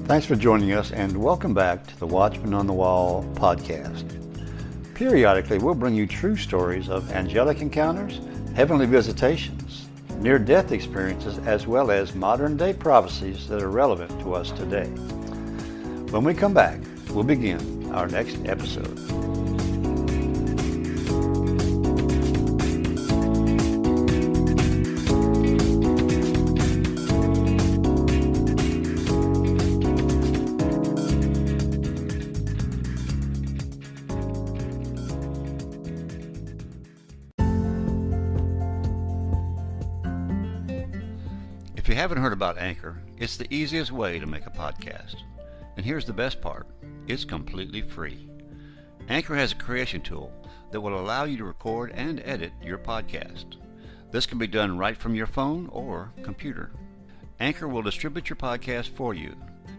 Thanks for joining us and welcome back to the Watchman on the Wall podcast. Periodically, we'll bring you true stories of angelic encounters, heavenly visitations, near-death experiences, as well as modern-day prophecies that are relevant to us today. When we come back, we'll begin our next episode. If you haven't heard about Anchor, it's the easiest way to make a podcast. And here's the best part, it's completely free. Anchor has a creation tool that will allow you to record and edit your podcast. This can be done right from your phone or computer. Anchor will distribute your podcast for you.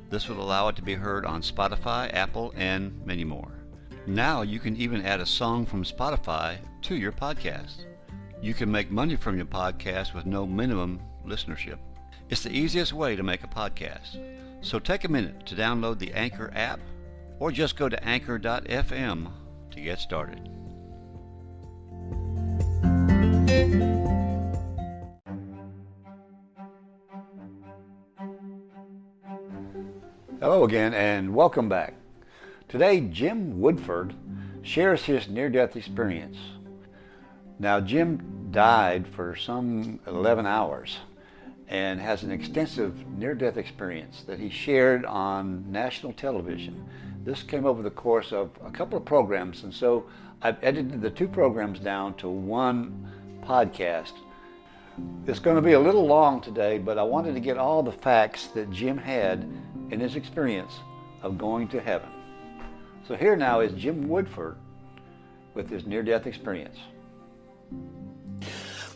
This will allow it to be heard on Spotify, Apple, and many more. Now you can even add a song from Spotify to your podcast. You can make money from your podcast with no minimum listenership. It's the easiest way to make a podcast. So take a minute to download the Anchor app or just go to anchor.fm to get started. Hello again and welcome back. Today, Jim Woodford shares his near-death experience. Now, Jim died for some 11 hours and has an extensive near-death experience that he shared on national television. This came over the course of a couple of programs, and so I've edited the two programs down to one podcast. It's going to be a little long today, but I wanted to get all the facts that Jim had in his experience of going to heaven. So here now is Jim Woodford with his near-death experience.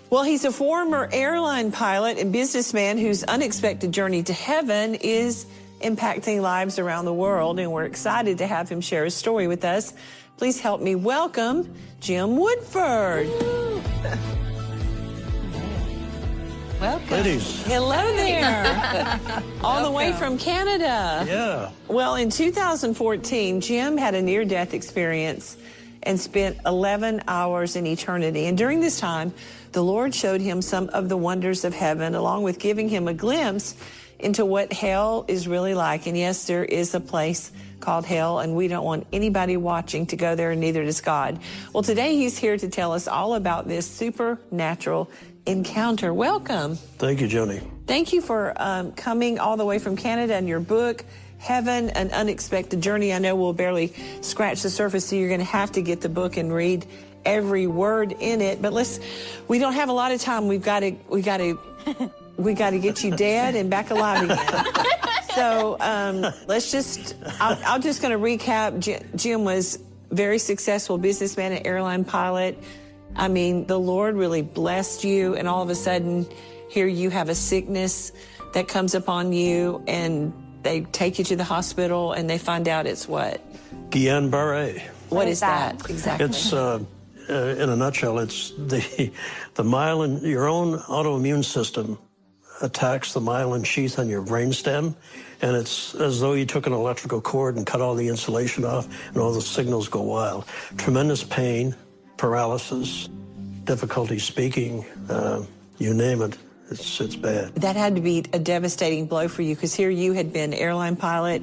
Well, he's a former airline pilot and businessman whose unexpected journey to heaven is impacting lives around the world, and we're excited to have him share his story with us. Please help me welcome Jim Woodford. Welcome. Ladies. Hello there. All the way from Canada. Yeah. Well, in 2014, Jim had a near-death experience and spent 11 hours in eternity. And during this time, the Lord showed him some of the wonders of heaven, along with giving him a glimpse into what hell is really like. And yes, there is a place called hell, and we don't want anybody watching to go there, and neither does God. Well, today he's here to tell us all about this supernatural encounter. Welcome. Thank you, Joni. Thank you for coming all the way from Canada, and your book, Heaven, An Unexpected Journey. I know we'll barely scratch the surface, so you're going to have to get the book and read every word in it. But we don't have a lot of time. We got to get you dead and back alive again. So I'm just going to recap. Jim was a very successful businessman and airline pilot. I mean, the Lord really blessed you, and all of a sudden, here you have a sickness that comes upon you, and they take you to the hospital, and they find out it's what? Guillain-Barré. What is that exactly? It's, in a nutshell, it's the myelin, your own autoimmune system attacks the myelin sheath on your brainstem, and it's as though you took an electrical cord and cut all the insulation off, and all the signals go wild. Tremendous pain, paralysis, difficulty speaking, you name it. It's bad. That had to be a devastating blow for you, because here you had been airline pilot,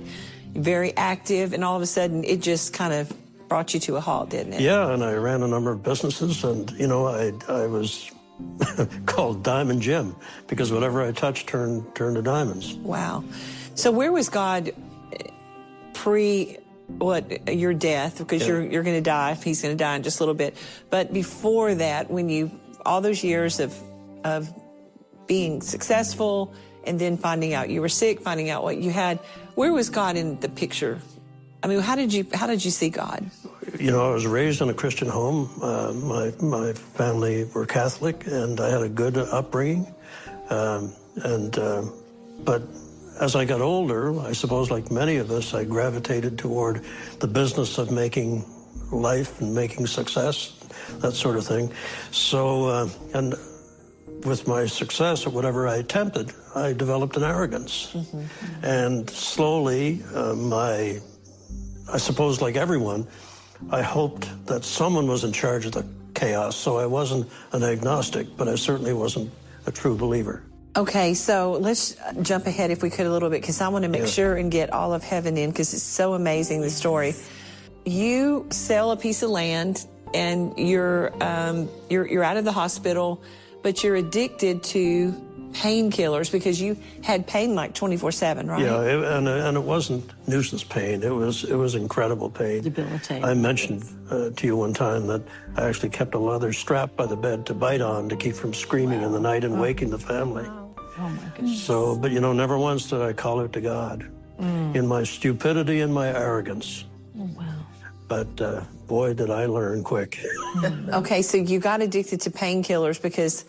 very active, and all of a sudden it just kind of brought you to a halt, didn't it? Yeah, and I ran a number of businesses, and I was called Diamond Jim, because whatever I touched turned to diamonds. Wow. So where was God your death? Because you're going to die. He's going to die in just a little bit. But before that, when all those years of being successful, and then finding out you were sick, finding out what you had, where was God in the picture? I mean, how did you see God? I was raised in a Christian home. My family were Catholic, and I had a good upbringing. But as I got older, I suppose like many of us, I gravitated toward the business of making life and making success, that sort of thing. So, and with my success at whatever I attempted, I developed an arrogance. And slowly, I suppose like everyone, I hoped that someone was in charge of the chaos. So I wasn't an agnostic, but I certainly wasn't a true believer. Okay, so let's jump ahead if we could a little bit, because I want to make sure and get all of heaven in, because it's so amazing, the story. You sell a piece of land, and you're out of the hospital, but you're addicted to painkillers because you had pain like 24/7, right? Yeah, and it wasn't nuisance pain. It was incredible pain. Debilitating. I mentioned to you one time that I actually kept a leather strap by the bed to bite on to keep from screaming in the night and waking the family. Oh, my goodness. So, but you know, never once did I call out to God in my stupidity and my arrogance. Oh, wow. But boy, did I learn quick. Okay, so you got addicted to painkillers because,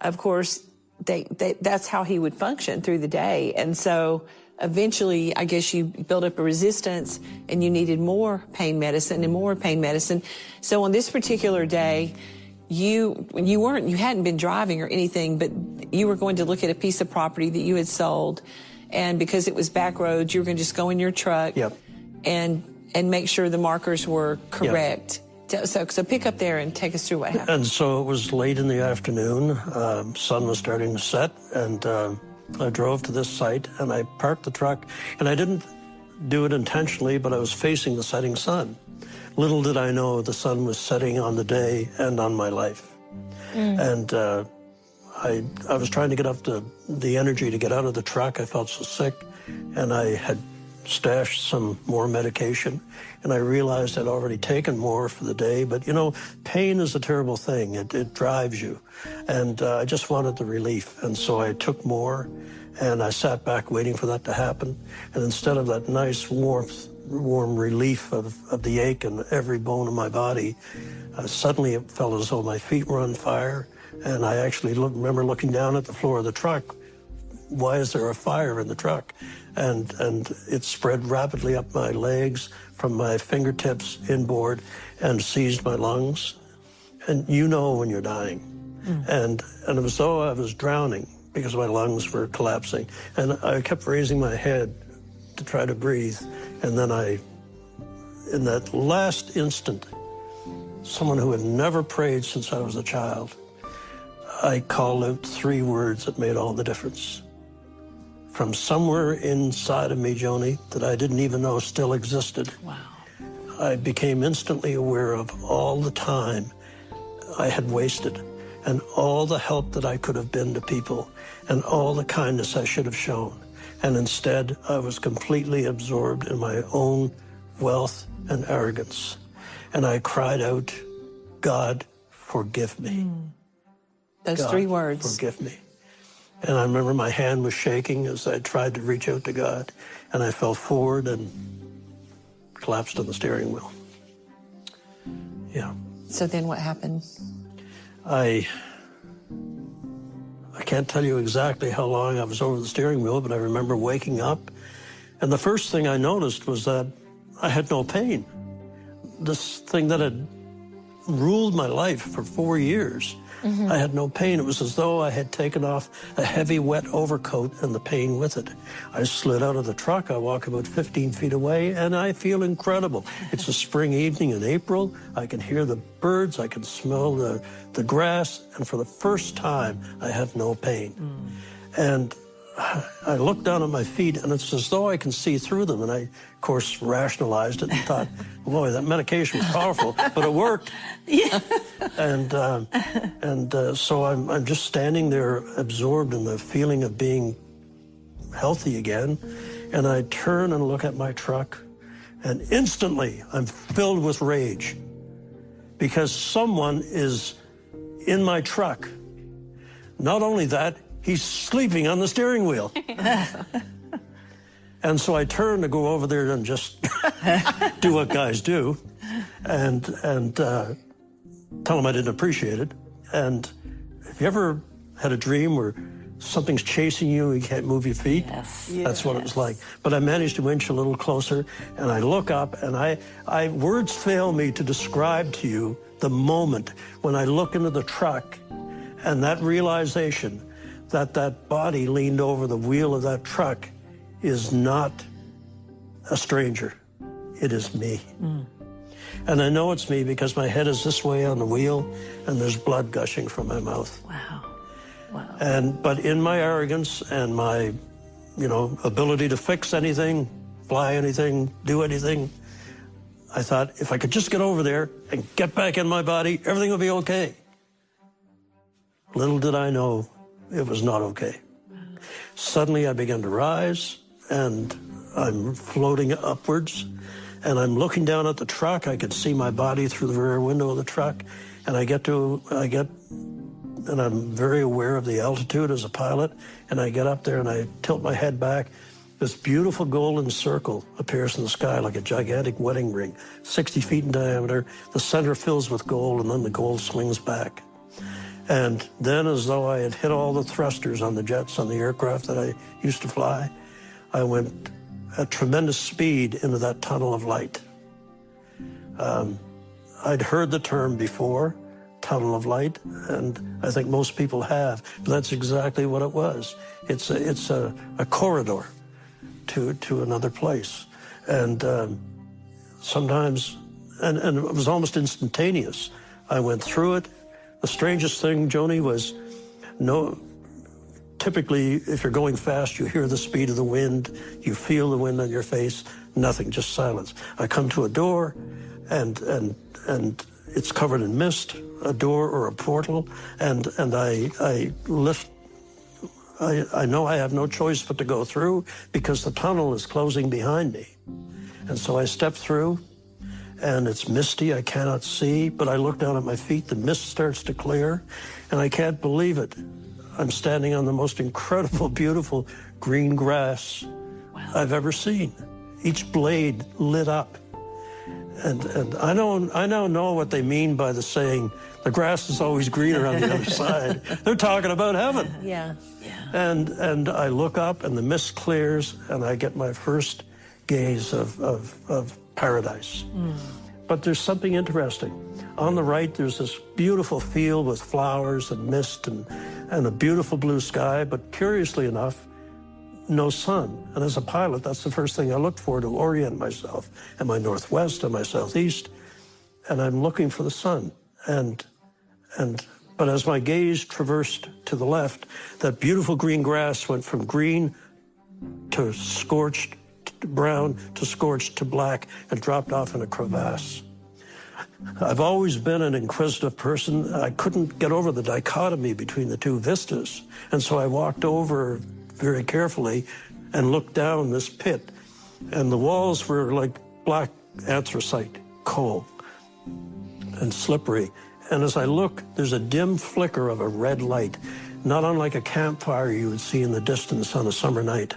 of course, that's how he would function through the day. And so eventually, I guess you built up a resistance and you needed more pain medicine and more pain medicine. So on this particular day, you hadn't been driving or anything, but you were going to look at a piece of property that you had sold. And because it was back roads, you were going to just go in your truck and make sure the markers were correct. So pick up there and take us through what happened. And so it was late in the afternoon. Sun was starting to set, and I drove to this site, and I parked the truck. And I didn't do it intentionally, but I was facing the setting sun. Little did I know the sun was setting on the day and on my life. And I was trying to get up the energy to get out of the truck. I felt so sick, and I had stashed some more medication, and I realized I'd already taken more for the day. But you know, pain is a terrible thing. It drives you, and I just wanted the relief, and so I took more, and I sat back waiting for that to happen. And instead of that nice warm relief of the ache in every bone in my body, suddenly it felt as though my feet were on fire, and I actually remember looking down at the floor of the truck. Why is there a fire in the truck? And it spread rapidly up my legs from my fingertips inboard and seized my lungs. And you know when you're dying. And it was as though I was drowning because my lungs were collapsing. And I kept raising my head to try to breathe. And then in that last instant, someone who had never prayed since I was a child, I called out 3 words that made all the difference. From somewhere inside of me, Joni, that I didn't even know still existed. Wow. I became instantly aware of all the time I had wasted, and all the help that I could have been to people, and all the kindness I should have shown. And instead, I was completely absorbed in my own wealth and arrogance. And I cried out, God, forgive me. Those God, 3 words. Forgive me. And I remember my hand was shaking as I tried to reach out to God, and I fell forward and collapsed on the steering wheel. Yeah. So then what happened? I can't tell you exactly how long I was over the steering wheel, but I remember waking up, and the first thing I noticed was that I had no pain. This thing that had ruled my life for 4 years, I had no pain. It was as though I had taken off a heavy, wet overcoat and the pain with it. I slid out of the truck. I walk about 15 feet away, and I feel incredible. It's a spring evening in April. I can hear the birds. I can smell the grass. And for the first time, I have no pain. And I looked down at my feet, and it's as though I can see through them. And I, of course, rationalized it and thought, boy, that medication was powerful, but it worked. Yeah. So I'm just standing there absorbed in the feeling of being healthy again. And I turn and look at my truck, and instantly I'm filled with rage because someone is in my truck. Not only that, he's sleeping on the steering wheel. And so I turned to go over there and just do what guys do and tell him I didn't appreciate it. And have you ever had a dream where something's chasing you and you can't move your feet? Yes. That's what it was like. But I managed to inch a little closer, and I look up, and I words fail me to describe to you the moment when I look into the truck And that realization that that body leaned over the wheel of that truck is not a stranger. It is me. And I know it's me because my head is this way on the wheel and there's blood gushing from my mouth. Wow. Wow. But in my arrogance and my, ability to fix anything, fly anything, do anything, I thought if I could just get over there and get back in my body, everything will be okay. Little did I know it was not okay. Suddenly I began to rise and I'm floating upwards and I'm looking down at the truck. I could see my body through the rear window of the truck, and and I'm very aware of the altitude as a pilot, and I get up there and I tilt my head back. This beautiful golden circle appears in the sky like a gigantic wedding ring, 60 feet in diameter. The center fills with gold, and then the gold swings back. And then, as though I had hit all the thrusters on the jets on the aircraft that I used to fly, I went at tremendous speed into that tunnel of light. I'd heard the term before, tunnel of light, and I think most people have, but that's exactly what it was. It's a corridor to another place. And sometimes, and it was almost instantaneous. I went through it. The strangest thing, Joni, was typically, if you're going fast, you hear the speed of the wind, you feel the wind on your face, nothing, just silence. I come to a door, and it's covered in mist, a door or a portal, and I lift. I know I have no choice but to go through because the tunnel is closing behind me. And so I step through, and it's misty, I cannot see, but I look down at my feet, the mist starts to clear, and I can't believe it. I'm standing on the most incredible, beautiful green grass I've ever seen. Each blade lit up. And I now know what they mean by the saying, the grass is always greener on the other side. They're talking about heaven. Yeah. And I look up and the mist clears and I get my first gaze of paradise. But there's something interesting. On the right, there's this beautiful field with flowers and mist and a beautiful blue sky, but curiously enough, no sun. And as a pilot, that's the first thing I look for to orient myself. Am I northwest? Am I southeast? And I'm looking for the sun. But as my gaze traversed to the left, that beautiful green grass went from green to scorched to brown to scorched to black and dropped off in a crevasse. I've always been an inquisitive person. I couldn't get over the dichotomy between the two vistas. And so I walked over very carefully and looked down this pit. And the walls were like black anthracite coal and slippery. And as I look, there's a dim flicker of a red light, not unlike a campfire you would see in the distance on a summer night.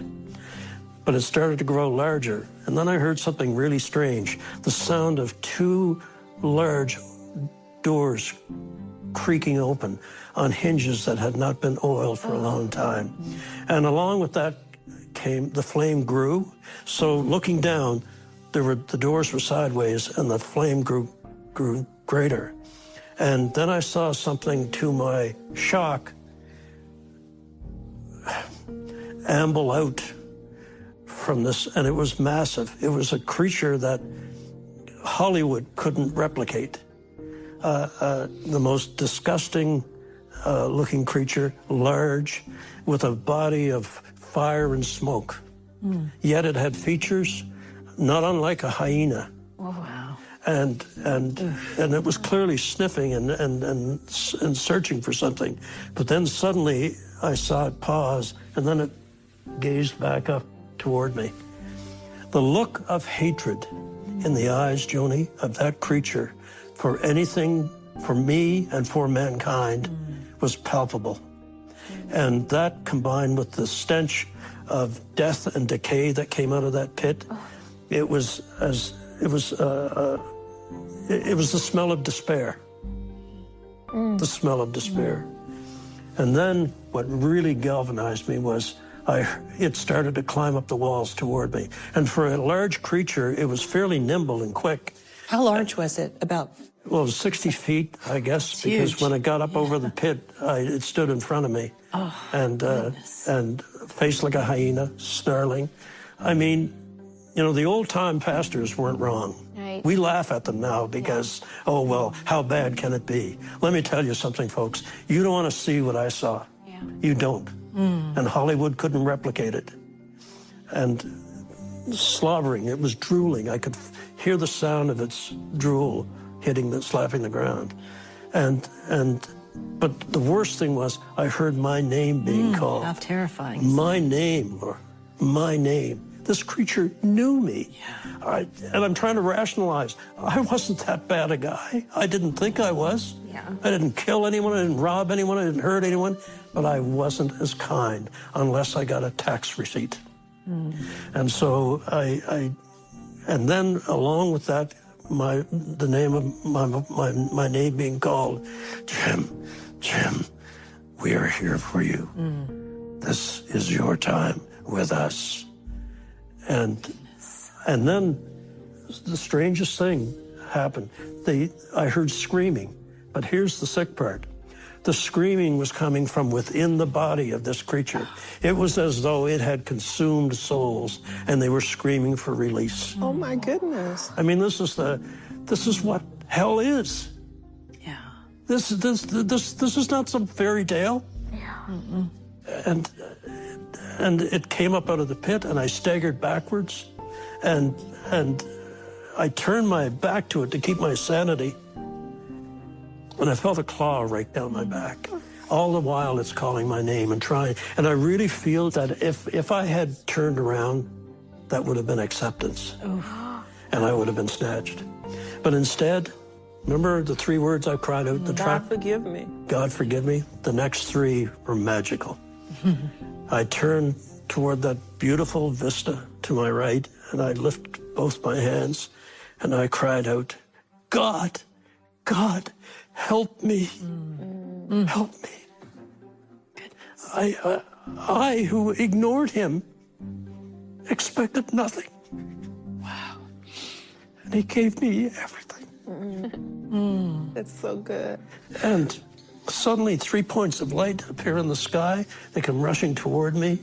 But it started to grow larger. And then I heard something really strange, the sound of two large doors creaking open on hinges that had not been oiled for a long time. And along with that came, the flame grew. So looking down, the doors were sideways and the flame grew greater. And then I saw something, to my shock, amble out from this, and it was massive. It was a creature that Hollywood couldn't replicate. The most disgusting looking creature, large, with a body of fire and smoke. Yet it had features not unlike a hyena. Oh, wow. And it was clearly sniffing and searching for something. But then suddenly I saw it pause, and then it gazed back up toward me. The look of hatred in the eyes, Joni, of that creature for anything, for me and for mankind, was palpable. And that, combined with the stench of death and decay that came out of that pit, it was the smell of despair. The smell of despair. And then what really galvanized me was it started to climb up the walls toward me. And for a large creature, it was fairly nimble and quick. How large was it? About Well, it was 60 feet, I guess, because huge. when I got up over the pit, it stood in front of me. And faced like a hyena, snarling. I mean, you know, the old-time pastors weren't wrong. Right. We laugh at them now because, oh, well, how bad can it be? Let me tell you something, folks. You don't want to see what I saw. Yeah. You don't. And Hollywood couldn't replicate it. And slobbering, it was drooling. I could hear the sound of its drool slapping the ground. But the worst thing was I heard my name being called. How terrifying. My name, Lord, my name. This creature knew me. Yeah. And I'm trying to rationalize. I wasn't that bad a guy. I didn't think I was. Yeah. I didn't kill anyone. I didn't rob anyone. I didn't hurt anyone. But I wasn't as kind unless I got a tax receipt. And so and then along with that, the name of my name being called, Jim, we are here for you. This is your time with us. And then the strangest thing happened. I heard screaming, but here's the sick part. The screaming was coming from within the body of this creature. It was as though it had consumed souls, and they were screaming for release. Oh my goodness. I mean, this is what hell is. Yeah. This is not some fairy tale. Yeah. And it came up out of the pit, and I staggered backwards, and I turned my back to it to keep my sanity. And I felt a claw right down my back. All the while it's calling my name and trying. And I really feel that if I had turned around, that would have been acceptance. And I would have been snatched. But instead, remember the 3 words I cried out? God forgive me. God forgive me. The next 3 were magical. I turned toward that beautiful vista to my right, and I lifted both my hands, and I cried out, God, help me. Help me. I who ignored him, expected nothing. Wow. And he gave me everything. That's so good. And suddenly 3 points of light appear in the sky. They come rushing toward me.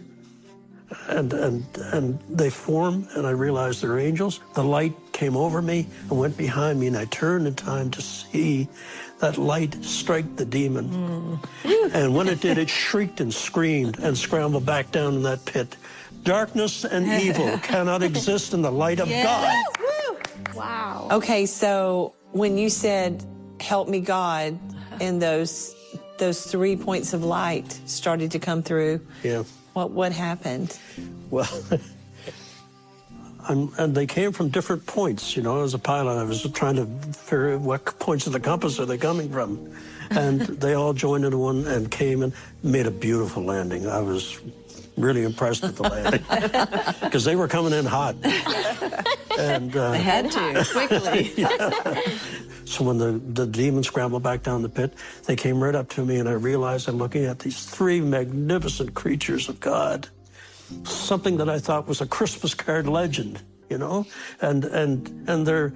And they form, and I realize they're angels. The light came over me and went behind me, and I turned in time to see that light strike the demon. And when it did, it shrieked and screamed and scrambled back down in that pit. Darkness and evil cannot exist in the light of God. Wow. Okay, so when you said, help me, God, and those 3 points of light started to come through, Yeah. what happened? Well, and they came from different points. You know, as a pilot, I was trying to figure out what points of the compass are they coming from. And they all joined into one and came and made a beautiful landing. I was really impressed with the landing because they were coming in hot. And They had to, quickly. So when the demons scrambled back down the pit, they came right up to me, and I realized I'm looking at these 3 magnificent creatures of God, something that I thought was a Christmas card legend, you know, and they're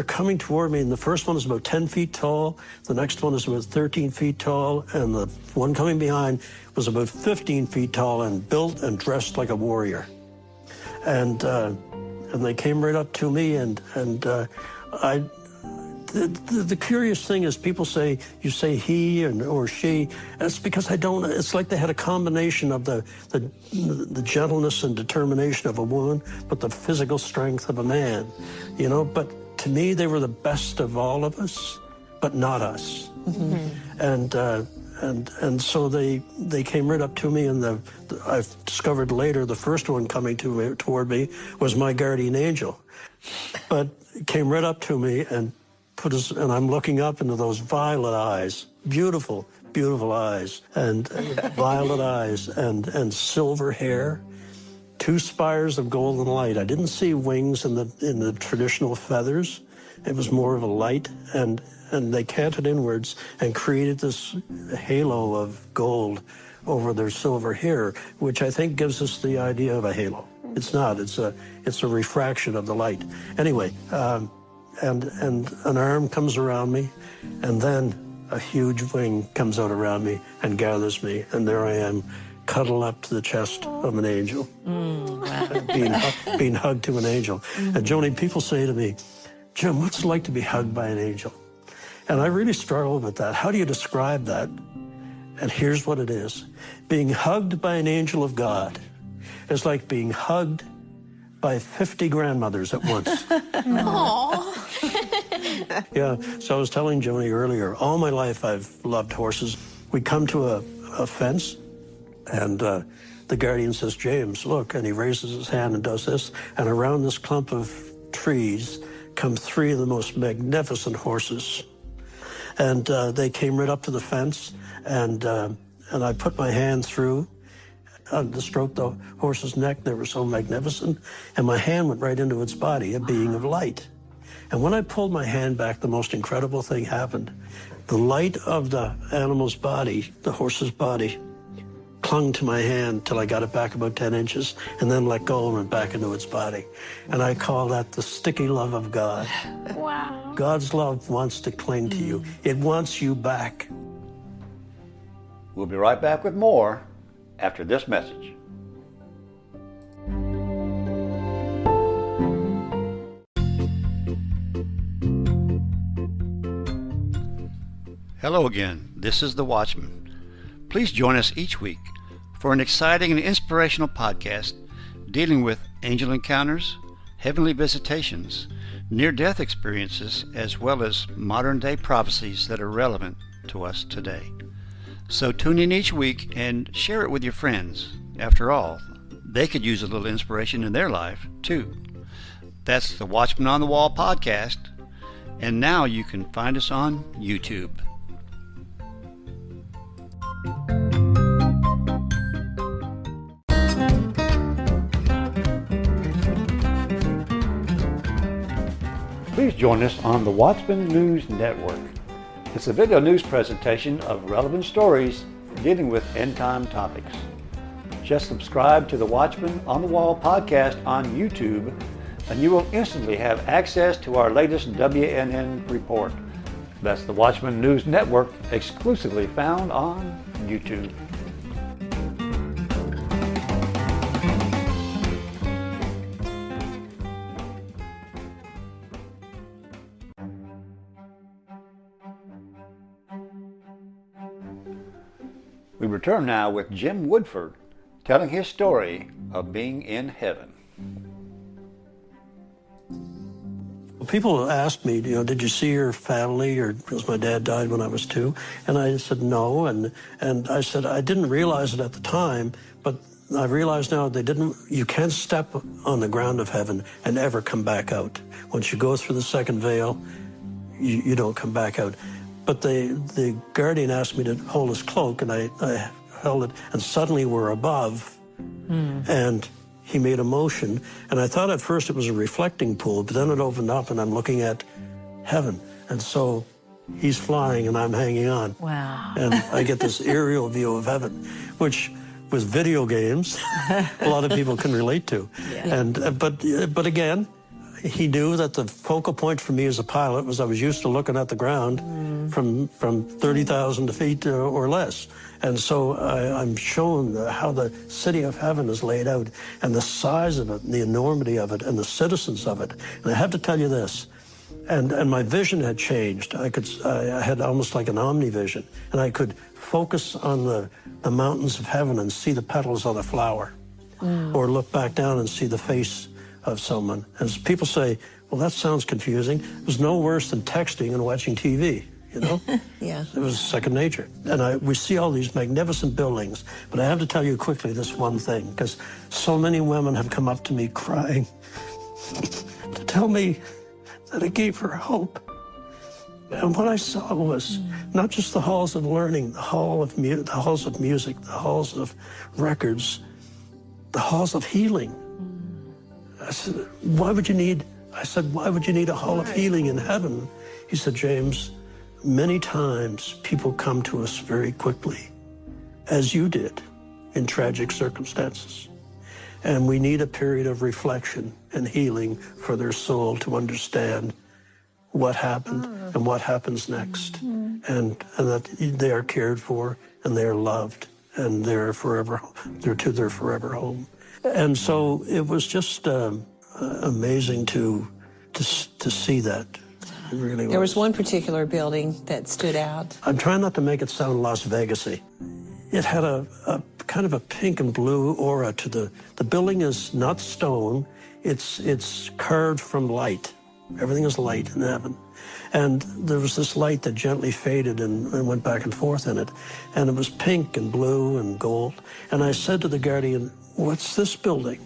coming toward me, and the first one is about 10 feet tall, the next one is about 13 feet tall, and the one coming behind was about 15 feet tall and built and dressed like a warrior, and they came right up to me, and the curious thing is people say, you say he or she. That's because I don't. It's like they had a combination of the gentleness and determination of a woman, but the physical strength of a man. You know, but to me, they were the best of all of us, but not us. And so they came right up to me, and I've discovered later the first one coming toward me was my guardian angel, but it came right up to me and and I'm looking up into those violet eyes, beautiful, beautiful eyes, and violet eyes, and silver hair, 2 spires of golden light. I didn't see wings in the traditional feathers. It was more of a light, and they canted inwards and created this halo of gold over their silver hair, which I think gives us the idea of a halo. It's not. It's a refraction of the light. Anyway. and an arm comes around me, and then a huge wing comes out around me and gathers me, and there I am, cuddled up to the chest of an angel, being hugged to an angel. And Joni, people say to me, Jim, what's it like to be hugged by an angel? And I really struggle with that. How do you describe that? And here's what it is. Being hugged by an angel of God is like being hugged by 50 grandmothers at once. Yeah, so I was telling Joni earlier, all my life I've loved horses. We come to a fence, and the guardian says, James, look, and he raises his hand and does this, and around this clump of trees come 3 of the most magnificent horses. And they came right up to the fence, and I put my hand through to stroke the horse's neck. They were so magnificent, and my hand went right into its body, a being of light. And when I pulled my hand back, the most incredible thing happened. The light of the animal's body, the horse's body, clung to my hand till I got it back about 10 inches, and then let go and went back into its body. And I call that the sticky love of God. Wow. God's love wants to cling to you. It wants you back. We'll be right back with more after this message. Hello again, this is The Watchman. Please join us each week for an exciting and inspirational podcast dealing with angel encounters, heavenly visitations, near-death experiences, as well as modern-day prophecies that are relevant to us today. So tune in each week and share it with your friends. After all, they could use a little inspiration in their life, too. That's the Watchman on the Wall podcast, and now you can find us on YouTube. Please join us on the Watchman News Network. It's a video news presentation of relevant stories dealing with end-time topics. Just subscribe to the Watchman on the Wall podcast on YouTube, and you will instantly have access to our latest WNN report. That's the Watchman News Network, exclusively found on YouTube. We return now with Jim Woodford telling his story of being in heaven. People ask me, did you see your family, or because my dad died when I was 2, and I said no, and I said I didn't realize it at the time, but I realize now you can't step on the ground of heaven and ever come back out. Once you go through the second veil, you don't come back out. But the guardian asked me to hold his cloak, and I held it, and suddenly we're above, and he made a motion, and I thought at first it was a reflecting pool, but then it opened up, and I'm looking at heaven, and so he's flying, and I'm hanging on. Wow. And I get this aerial view of heaven, which with video games, a lot of people can relate to. Yeah. And but again, he knew that the focal point for me as a pilot was I was used to looking at the ground from 30,000 feet or less. And so I'm shown how the city of heaven is laid out, and the size of it, and the enormity of it, and the citizens of it. And I have to tell you this, and my vision had changed. I had almost like an omnivision, and I could focus on the mountains of heaven and see the petals on a flower, or look back down and see the face of someone. As people say, well, that sounds confusing. It was no worse than texting and watching TV, Yeah. It was second nature. And we see all these magnificent buildings, but I have to tell you quickly this one thing, because so many women have come up to me crying to tell me that it gave her hope. And what I saw was not just the halls of learning, the halls of music, the halls of records, the halls of healing. I said, why would you need a hall of healing in heaven? He said, James, many times people come to us very quickly, as you did, in tragic circumstances. And we need a period of reflection and healing for their soul to understand what happened and what happens next, and that they are cared for and they are loved and they're to their forever home. And so it was just amazing to see that. It really was. There was one particular building that stood out. I'm trying not to make it sound Las Vegas-y. It had a kind of a pink and blue aura to the building is not stone, it's carved from light. Everything is light in heaven. And there was this light that gently faded and went back and forth in it. And it was pink and blue and gold. And I said to the guardian, "What's this building?"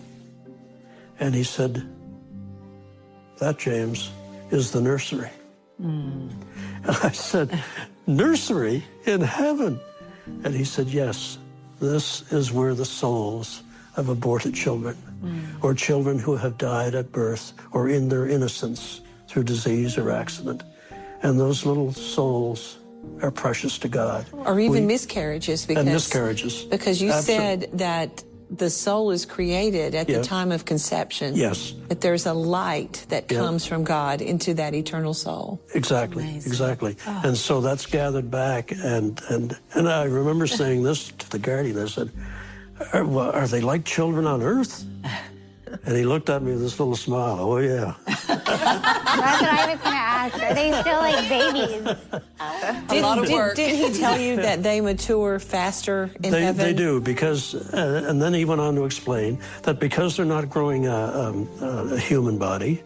And he said, "That, James, is the nursery." And I said, "Nursery in heaven?" And he said, "Yes, this is where the souls of aborted children or children who have died at birth or in their innocence through disease or accident. And those little souls are precious to God." Or even miscarriages. Because, and miscarriages. Because you Absolutely. said that the soul is created at the time of conception. Yes. That there's a light that comes from God into that eternal soul. Exactly, Amazing. exactly. And so that's gathered back. And I remember saying this to the guardian. I said, are they like children on earth? And he looked at me with this little smile. "Oh, yeah." That's what I was going to ask. Are they still like babies? Did he tell you that they mature faster in heaven? They do, because, and then he went on to explain that because they're not growing a human body,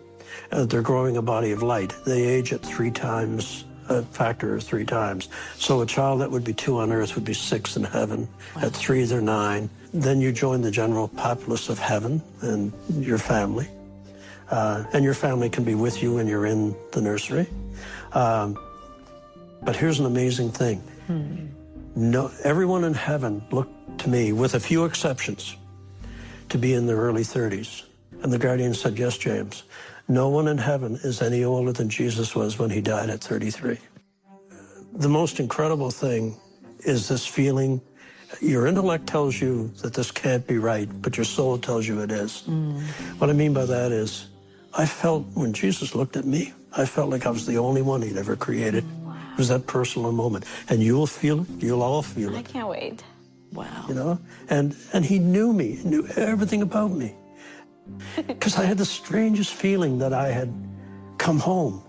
they're growing a body of light. They age at 3 times, a factor of 3 times. So a child that would be 2 on earth would be 6 in heaven. Wow. At 3, they're 9. Then you join the general populace of heaven and your family. And your family can be with you when you're in the nursery. But here's an amazing thing. No, everyone in heaven looked to me, with a few exceptions, to be in their early 30s. And the guardian said, "Yes, James, no one in heaven is any older than Jesus was when he died at 33. The most incredible thing is this feeling. Your intellect tells you that this can't be right, but your soul tells you it is. What I mean by that is, I felt when Jesus looked at me, I felt like I was the only one he'd ever created. It was that personal moment. And you'll feel it. You'll all feel it. I can't wait. Wow. You know? And he knew me. He knew everything about me. Because I had the strangest feeling that I had come home.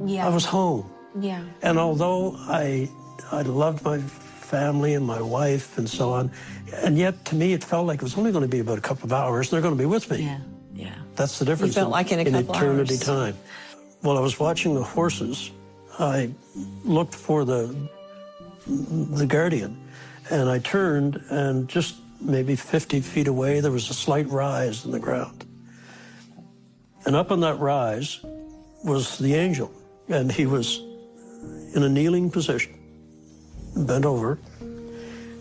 Yeah. I was home. Yeah. And although I loved my family and my wife and so on, and yet to me it felt like it was only going to be about a couple of hours and they're going to be with me. Yeah. Yeah. That's the difference. You felt like in a couple eternity hours. time. While I was watching the horses, I looked for the guardian, and I turned, and just maybe 50 feet away there was a slight rise in the ground. And up on that rise was the angel, and he was in a kneeling position, bent over,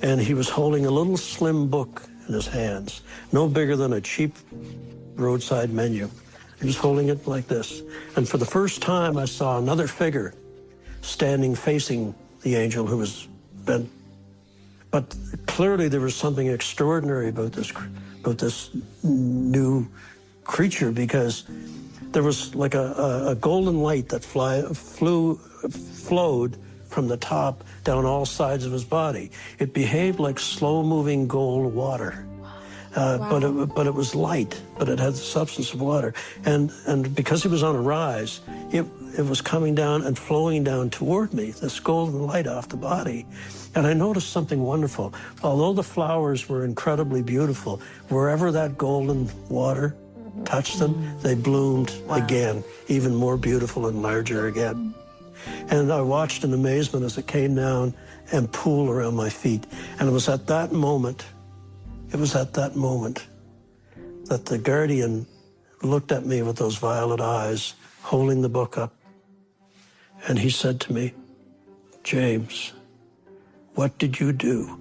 and he was holding a little slim book in his hands, no bigger than a cheap roadside menu. He was holding it like this. And for the first time, I saw another figure standing facing the angel who was bent. But clearly there was something extraordinary about this new creature, because there was like a golden light that flowed from the top down all sides of his body. It behaved like slow-moving gold water. But it was light, but it had the substance of water. And because he was on a rise, it was coming down and flowing down toward me, this golden light off the body. And I noticed something wonderful. Although the flowers were incredibly beautiful, wherever that golden water touched them, they bloomed again, even more beautiful and larger again. And I watched in amazement as it came down and pooled around my feet. And it was at that moment that the guardian looked at me with those violet eyes, holding the book up. And he said to me, "James, what did you do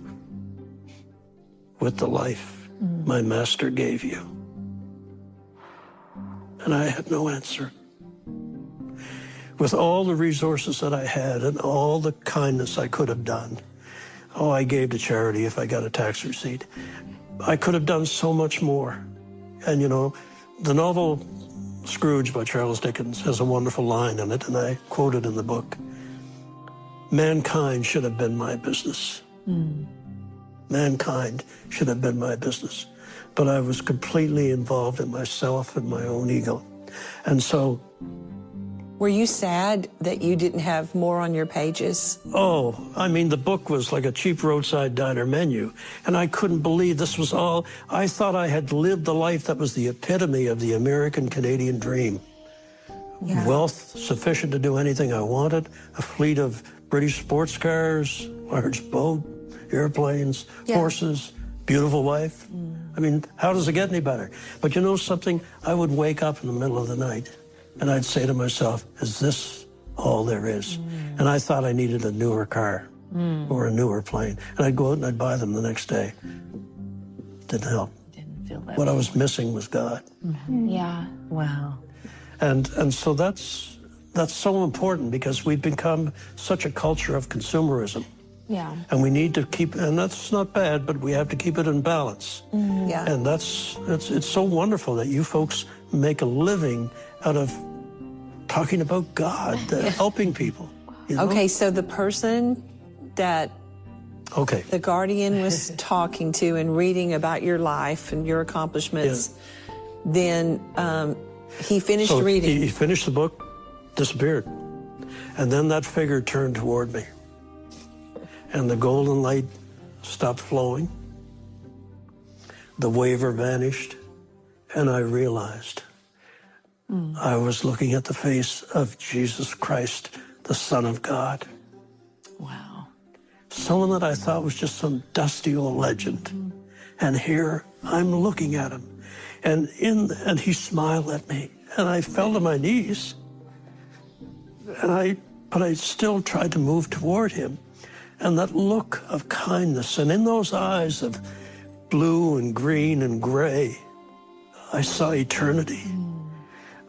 with the life my master gave you?" And I had no answer. With all the resources that I had and all the kindness I could have done, I gave to charity if I got a tax receipt. I could have done so much more. And, you know, the novel Scrooge by Charles Dickens has a wonderful line in it, and I quote it in the book. Mankind should have been my business. Mankind should have been my business. But I was completely involved in myself and my own ego. And so... Were you sad that you didn't have more on your pages? Oh, I mean, the book was like a cheap roadside diner menu, and I couldn't believe this was all. I thought I had lived the life that was the epitome of the American-Canadian dream. Yeah. Wealth sufficient to do anything I wanted, a fleet of British sports cars, large boat, airplanes, horses, beautiful wife. I mean, how does it get any better? But you know something? I would wake up in the middle of the night, and I'd say to myself, is this all there is? And I thought I needed a newer car or a newer plane. And I'd go out and I'd buy them the next day. Didn't help. Didn't feel that what I was missing was God. Yeah. Wow. And so that's so important because we've become such a culture of consumerism. Yeah. And we need to keep, and that's not bad, but we have to keep it in balance. Yeah. And it's so wonderful that you folks make a living out of talking about God, helping people. You know? Okay, so the person that the Guardian was talking to and reading about your life and your accomplishments, then he finished reading. He finished the book, disappeared. And then that figure turned toward me. And the golden light stopped flowing. The waver vanished. And I realized I was looking at the face of Jesus Christ, the Son of God. Wow. Someone that I thought was just some dusty old legend. And here I'm looking at him. And he smiled at me. And I fell to my knees. But I still tried to move toward him. And that look of kindness, and in those eyes of blue and green and gray, I saw eternity.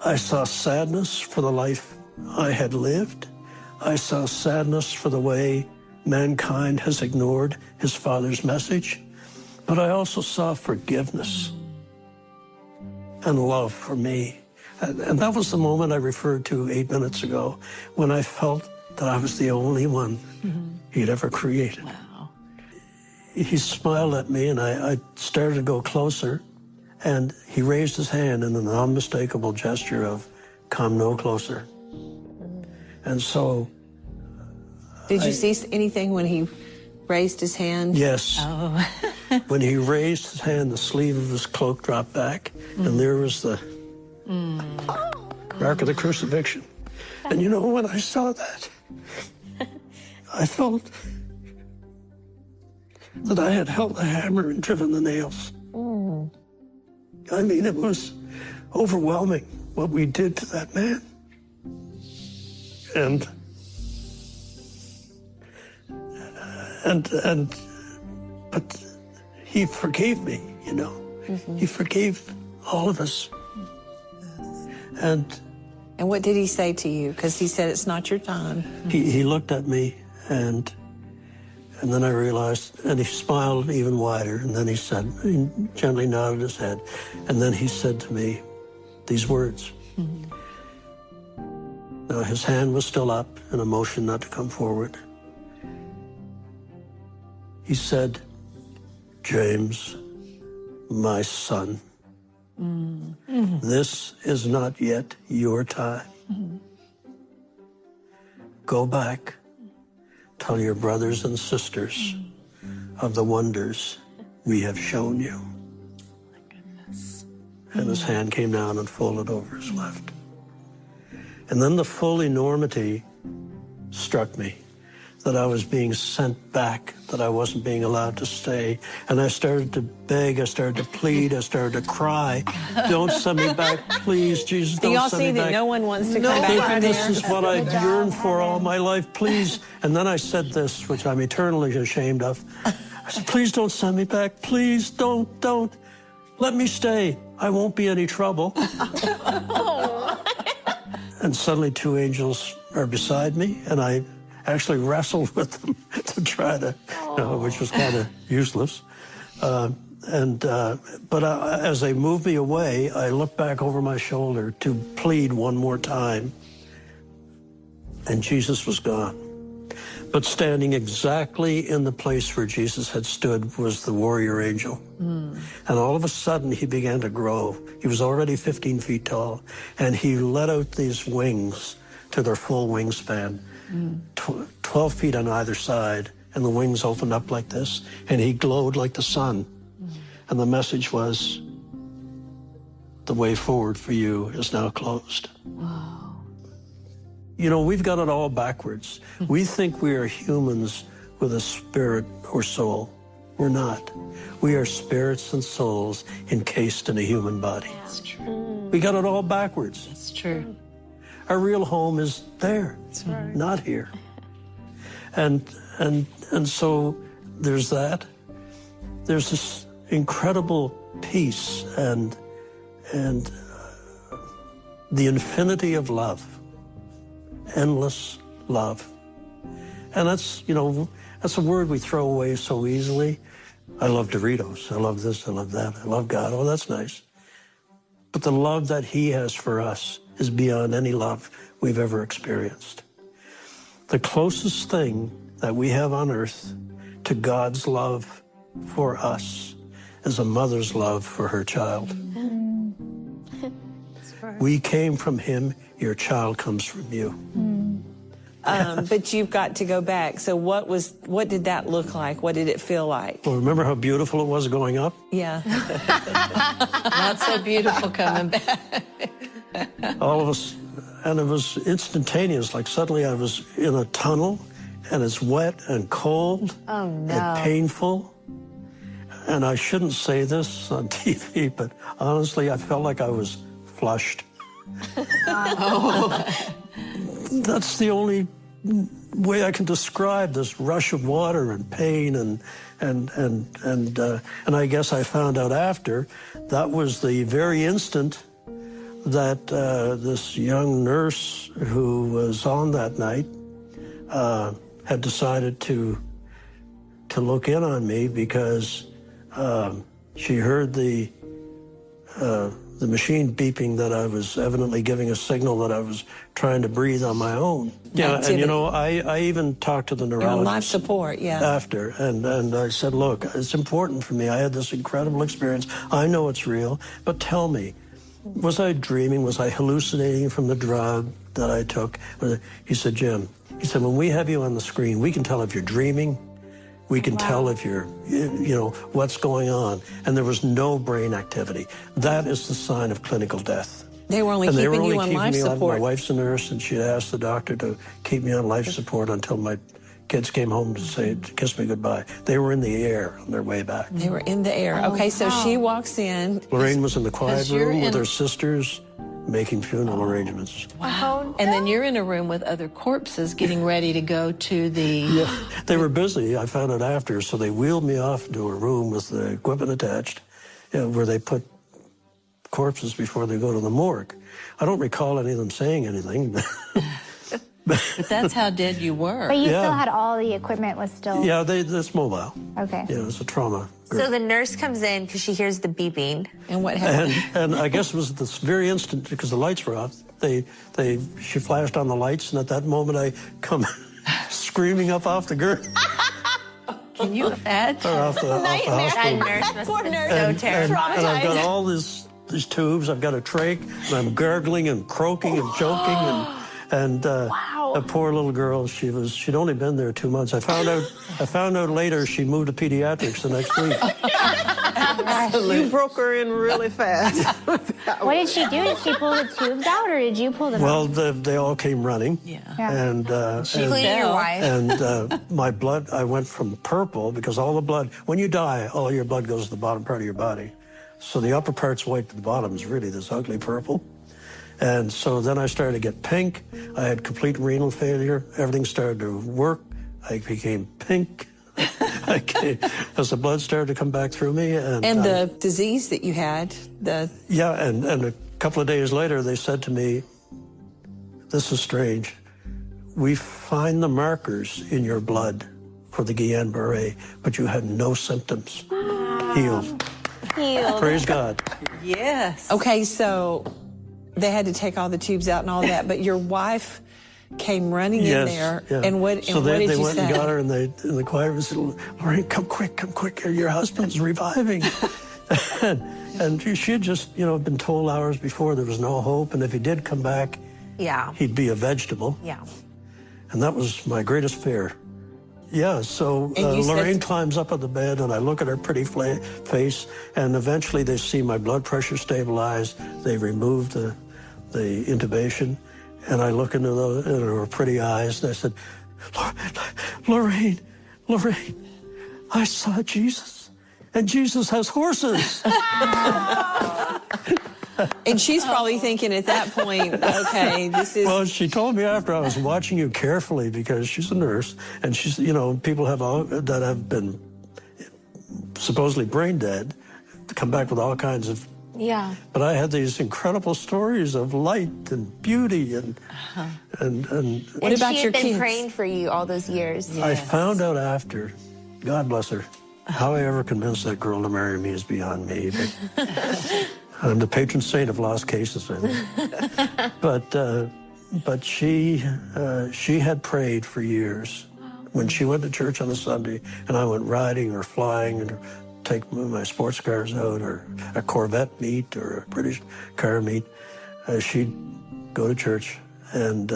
I saw sadness for the life I had lived. I saw sadness for the way mankind has ignored his Father's message. But I also saw forgiveness and love for me. And that was the moment I referred to 8 minutes ago, when I felt that I was the only one he'd ever created. Wow. He smiled at me, and I started to go closer, and he raised his hand in an unmistakable gesture of, come no closer. And so... Did you see anything when he raised his hand? Yes. Oh. When he raised his hand, the sleeve of his cloak dropped back, and there was the mark of the crucifixion. And you know, when I saw that, I felt that I had held the hammer and driven the nails. I mean, it was overwhelming what we did to that man. But he forgave me, you know. He forgave all of us. And what did he say to you? Because he said it's not your time. He looked at me, and then I realized, and he smiled even wider, and then he said, he gently nodded his head, and then he said to me these words. Now, his hand was still up in a motion not to come forward. He said, James, my son, this is not yet your time. Go back, tell your brothers and sisters of the wonders we have shown you. My goodness. And his hand came down and folded over his left. And then the full enormity struck me, that I was being sent back, that I wasn't being allowed to stay. And I started to beg, I started to plead, I started to cry. Don't send me back, please, Jesus, don't send me back. Do y'all see that no one wants to come back from This there? is what I've yearned for all my life, please. And then I said this, which I'm eternally ashamed of. I said, please don't send me back, please, don't. Let me stay, I won't be any trouble. And suddenly 2 angels are beside me, and I actually wrestled with them to try to, which was kind of useless. But as they moved me away, I looked back over my shoulder to plead one more time, and Jesus was gone. But standing exactly in the place where Jesus had stood was the warrior angel. And all of a sudden, he began to grow. He was already 15 feet tall, and he let out these wings to their full wingspan, 12 feet on either side, and the wings opened up like this, and he glowed like the sun. And the message was, the way forward for you is now closed. Wow. You know, we've got it all backwards. We think we are humans with a spirit or soul. We're not. We are spirits and souls encased in a human body. That's true. We got it all backwards. That's true. Our real home is there, not here. And so there's that. There's this incredible peace and the infinity of love. Endless love. And that's, you know, that's a word we throw away so easily. I love Doritos. I love this. I love that. I love God. Oh, that's nice. But the love that he has for us is beyond any love we've ever experienced. The closest thing that we have on earth to God's love for us is a mother's love for her child. We came from him. Your child comes from you. But you've got to go back. So what did that look like? What did it feel like? Well, remember how beautiful it was going up? Yeah. Not so beautiful coming back. All of us, and it was instantaneous. Like suddenly I was in a tunnel, and it's wet and cold and painful. And I shouldn't say this on TV, but honestly, I felt like I was flushed. That's the only way I can describe this rush of water and pain and I guess I found out after that was the very instant that this young nurse who was on that night had decided to look in on me because she heard the machine beeping that I was evidently giving a signal that I was trying to breathe on my own. Yeah, and you know, I even talked to the neurologist. You're on life support, yeah. After, and I said, look, it's important for me. I had this incredible experience. I know it's real, but tell me, was I dreaming? Was I hallucinating from the drug that I took? He said, Jim, he said, when we have you on the screen, we can tell if you're dreaming. We can tell if you're, you know, what's going on. And there was no brain activity. That is the sign of clinical death. They were only keeping you on life support. My wife's a nurse, and she'd asked the doctor to keep me on life support until my kids came home to kiss me goodbye. They were in the air on their way back. They were in the air. Okay, so she walks in. Lorraine was in the quiet room with her sisters, making funeral arrangements. Wow. And then you're in a room with other corpses getting ready to go to the... Yeah, they were busy. I found out after, so they wheeled me off to a room with the equipment attached, where they put corpses before they go to the morgue. I don't recall any of them saying anything. But that's how dead you were. But you still had all the equipment was still... Yeah, that's mobile. Okay. Yeah, it's a trauma group. So the nurse comes in because she hears the beeping. And what happened? And I guess it was this very instant, because the lights were off, she flashed on the lights, and at that moment I come screaming up off the gurney. Can you imagine? Or off the hospital. That nurse must have been so terrified. And I've got all these tubes, I've got a trach, and I'm gurgling and croaking and choking and a poor little girl, she'd only been there 2 months. I found out later she moved to pediatrics the next week. You broke her in really fast. What did she do? Did she pull the tubes out, or did you pull them Well, out? they all came running. Yeah. And Including your wife. and my blood, I went from purple because all the blood, when you die, all your blood goes to the bottom part of your body. So the upper part's white, but the bottom is really this ugly purple. And so then I started to get pink. I had complete renal failure. Everything started to work. I became pink. As the blood started to come back through me. And the disease that you had, Yeah, and a couple of days later, they said to me, this is strange. We find the markers in your blood for the Guillain-Barré, but you had no symptoms. Healed. healed. Praise God. Yes. Okay, so they had to take all the tubes out and all that, but your wife came running in there. Yeah. And what so what did they you went say? and got her, and the choir said, Lorraine, come quick, your husband's reviving. and she had just, been told hours before there was no hope, and if he did come back, Yeah. he'd be a vegetable. Yeah. And that was my greatest fear. Yeah, so And you said- Lorraine climbs up on the bed, and I look at her pretty face, and eventually they see my blood pressure stabilized. They removed the intubation, and I look into her pretty eyes, and I said, Lorraine, I saw Jesus, and Jesus has horses. And she's probably thinking at that point, okay, this is... Well, she told me after, I was watching you carefully because she's a nurse, and she's, people that have been supposedly brain dead come back with all kinds of... Yeah. But I had these incredible stories of light and beauty and What about she your had been kids? praying for you all those years. I found out after, God bless her, how I ever convinced that girl to marry me is beyond me. But I'm the patron saint of lost cases, I think. But she had prayed for years. When she went to church on a Sunday, and I went riding or flying and take my sports cars out, or a Corvette meet or a British car meet, she'd go to church and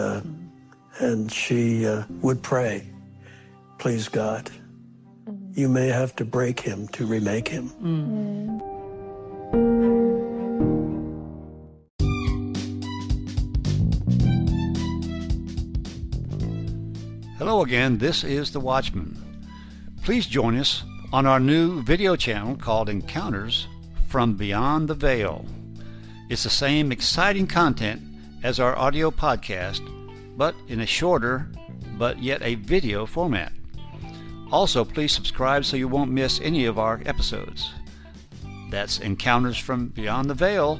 she would pray, please God, you may have to break him to remake him. Hello again, this is The Watchman. Please join us on our new video channel called Encounters from Beyond the Veil. It's the same exciting content as our audio podcast, but in a shorter, but yet a video format. Also, please subscribe so you won't miss any of our episodes. That's Encounters from Beyond the Veil,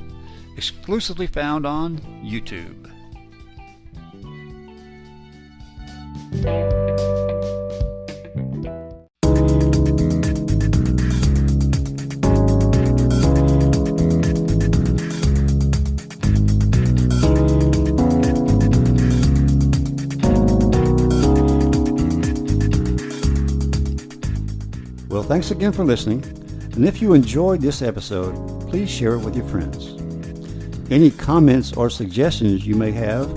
exclusively found on YouTube. Well, thanks again for listening, and if you enjoyed this episode, please share it with your friends. Any comments or suggestions you may have,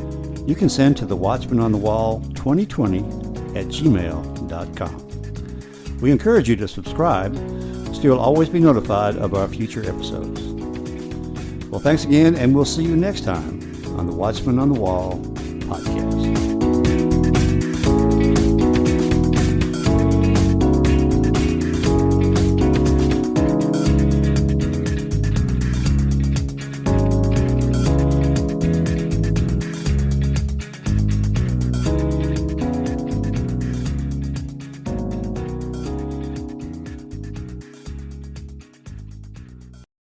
you can send to thewatchmanonthewall2020@gmail.com. We encourage you to subscribe so you'll always be notified of our future episodes. Well, thanks again, and we'll see you next time on the Watchman on the Wall podcast.